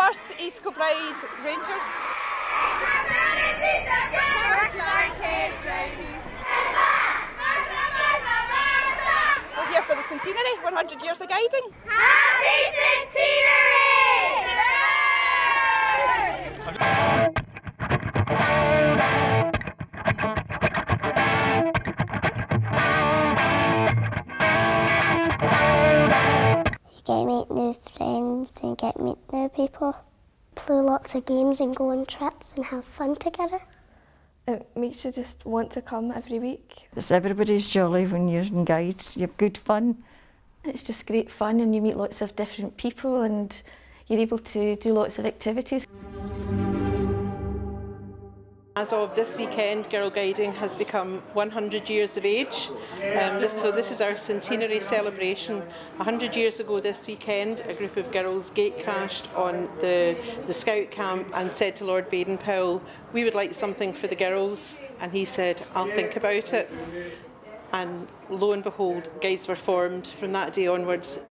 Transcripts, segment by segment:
1st East Kilbride Rangers. We're here for the Centenary, 100 years of guiding. Happy Centenary! You get to meet new friends and get to meet new people. Play lots of games and go on trips and have fun together. It makes you just want to come every week. Everybody's jolly when you're in guides, you have good fun. It's just great fun and you meet lots of different people and you're able to do lots of activities. As of this weekend, Girlguiding has become 100 years of age. So this is our centenary celebration. 100 years ago this weekend, a group of girls gate-crashed on the scout camp and said to Lord Baden-Powell, we would like something for the girls. And he said, I'll think about it. And lo and behold, guides were formed from that day onwards.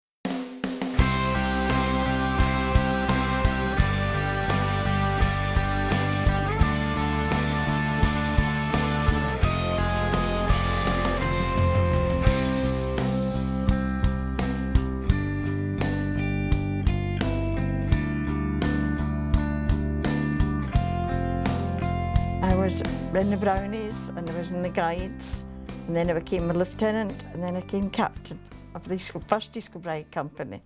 I was in the Brownies and I was in the Guides, and then I became a lieutenant, and then I became captain of the first East Kilbride company.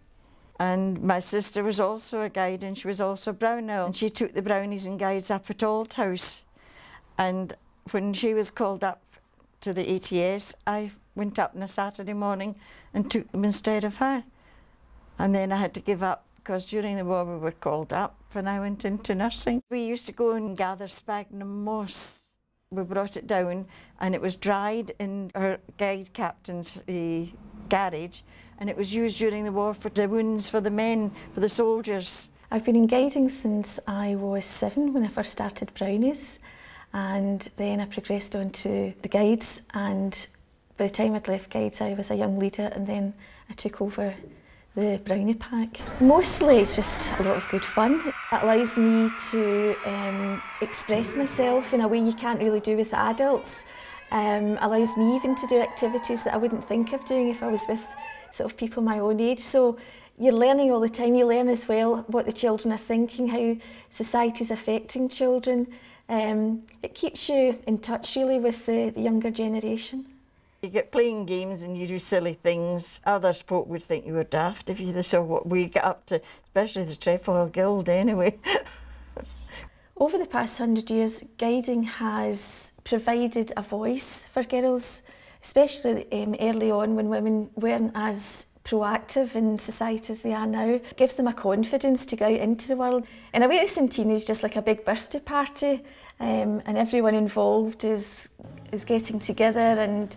And my sister was also a guide and she was also a Brownell, and she took the Brownies and Guides up at Old House. And when she was called up to the ATS, I went up on a Saturday morning and took them instead of her. And then I had to give up because during the war we were called up and I went into nursing. We used to go and gather sphagnum moss. We brought it down and it was dried in our guide captain's garage, and it was used during the war for the wounds for the men, for the soldiers. I've been in guiding since I was 7 when I first started Brownies, and then I progressed on to the Guides, and by the time I'd left Guides I was a young leader, and then I took over the Brownie pack. Mostly it's just a lot of good fun. It allows me to express myself in a way you can't really do with adults. Allows me even to do activities that I wouldn't think of doing if I was with sort of people my own age. So you're learning all the time. You learn as well what the children are thinking, how society's affecting children. It keeps you in touch really with the younger generation. You get playing games and you do silly things. Other folk would think you were daft if you saw what we get up to, especially the Trefoil Guild anyway. Over the past 100 years, guiding has provided a voice for girls, especially early on when women weren't as proactive in society as they are now. It gives them a confidence to go out into the world. In a way, the Centenary is just like a big birthday party, and everyone involved is getting together and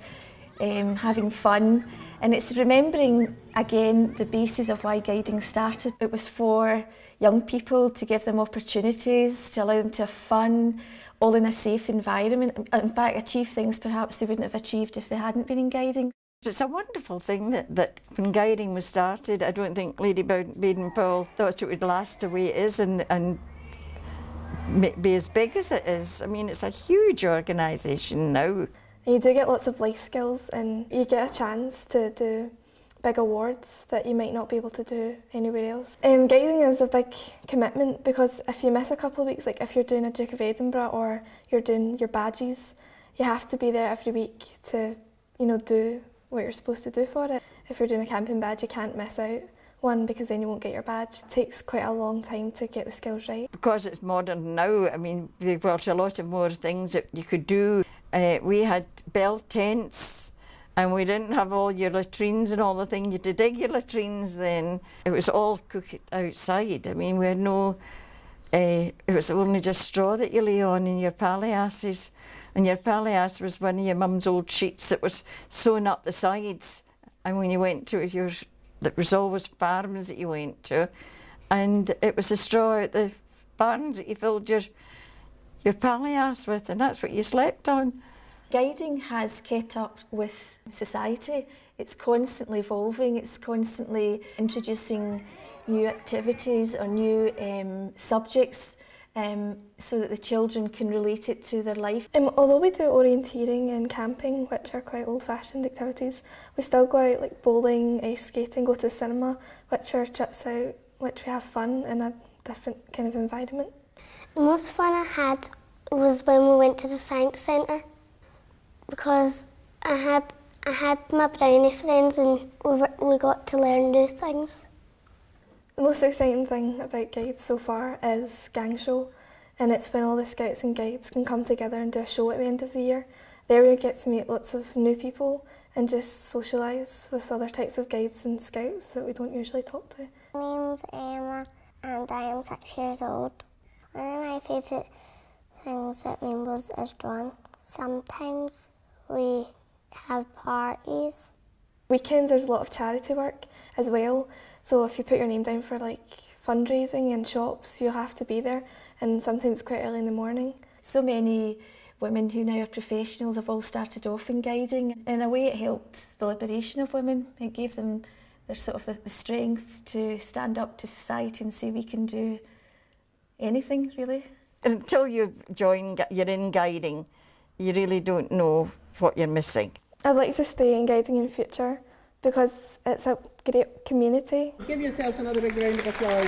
having fun, and it's remembering again the basis of why guiding started. It was for young people to give them opportunities, to allow them to have fun, all in a safe environment, in fact achieve things perhaps they wouldn't have achieved if they hadn't been in guiding. It's a wonderful thing that when guiding was started, I don't think Lady Baden-Powell thought it would last the way it is and be as big as it is. I mean, it's a huge organisation now. You do get lots of life skills and you get a chance to do big awards that you might not be able to do anywhere else. Guiding is a big commitment because if you miss a couple of weeks, like if you're doing a Duke of Edinburgh or you're doing your badges, you have to be there every week to, you know, do what you're supposed to do for it. If you're doing a camping badge, you can't miss out one because then you won't get your badge. It takes quite a long time to get the skills right. Because it's modern now, I mean, there's a lot of more things that you could do. We had bell tents and we didn't have all your latrines and all the thing. You had to dig your latrines then. It was all cooked outside. I mean, we had no, it was only just straw that you lay on in your palliasses. And your palliasse was one of your mum's old sheets that was sewn up the sides. And when you went to your, there was always farms that you went to. And it was the straw out the barns that you filled your palliasse with, and that's what you slept on. Guiding has kept up with society. It's constantly evolving, it's constantly introducing new activities or new subjects so that the children can relate it to their life. Although we do orienteering and camping, which are quite old-fashioned activities, we still go out like bowling, ice skating, go to the cinema, which are trips out, which we have fun in a different kind of environment. The most fun I had was when we went to the science centre, because I had my brownie friends and we got to learn new things. The most exciting thing about Guides so far is Gang Show, and it's when all the Scouts and Guides can come together and do a show at the end of the year. There we get to meet lots of new people and just socialise with other types of Guides and Scouts that we don't usually talk to. My name's Emma and I am 6 years old. One of my favourite things at Rainbows is drawing. Sometimes we have parties. Weekends there's a lot of charity work as well, so if you put your name down for like fundraising in shops, you'll have to be there, and sometimes quite early in the morning. So many women who now are professionals have all started off in guiding. In a way it helped the liberation of women. It gave them their sort of the strength to stand up to society and say we can do anything really. Until you're in guiding, you really don't know what you're missing. I'd like to stay in guiding in future because it's a great community. Give yourselves another big round of applause.